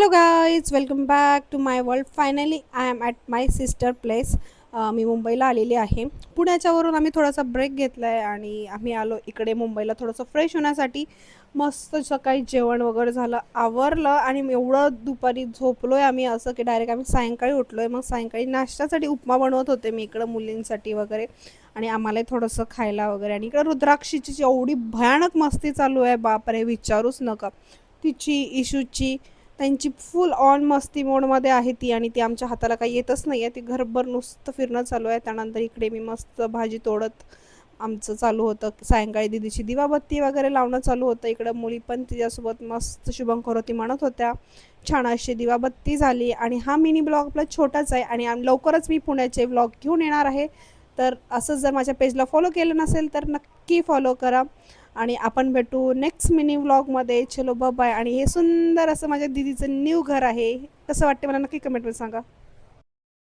Hello guys, welcome back to my world. Finally I am at my sister place. मी मुंबईला आलेली आहे. पुण्याच्यावरून आम्ही थोडासा ब्रेक घेतला आहे आणि आम्ही आलो इकडे मुंबईला थोडंसं फ्रेश होण्यासाठी. मस्त सकाळी जेवण वगैरे झालं, आवरलं आणि एवढं दुपारी झोपलो आहे आम्ही असं की डायरेक्ट आम्ही सायंकाळी उठलो आहे. मग सायंकाळी नाश्त्यासाठी उपमा बनवत होते मी इकडं मुलींसाठी वगैरे, आणि आम्हालाही थोडंसं खायला वगैरे. आणि इकडं रुद्राक्षीची एवढी भयानक मस्ती चालू आहे, बापरे विचारूच नका. तिची इशूची त्यांची फुल ऑन मस्ती मोडमध्ये आहे ती, आणि ती आमच्या हाताला काही येतच नाही आहे. ती घरभर नुसतं फिरणं चालू आहे. त्यानंतर इकडे मी मस्त भाजी तोडत आमचं चालू होतं. सायंकाळी दिदीची दिवाबत्ती वगैरे लावणं चालू होतं. इकडं मुली पण तिच्यासोबत मस्त शुभंकरोती म्हणत होत्या. छान अशी दिवाबत्ती झाली. आणि हा मिनी ब्लॉग आपला छोटाच आहे आणि लवकरच मी पुण्याचे ब्लॉग घेऊन येणार आहे. तर असंच जर माझ्या पेजला फॉलो केलं नसेल तर नक्की फॉलो करा. आणि आपण भेटू नेक्स्ट मिनी व्लॉगमध्ये. चलो बाय. आणि हे सुंदर असं माझ्या दीदीचं न्यू घर आहे. कसं वाटते मला नक्की कमेंटमध्ये सांगा.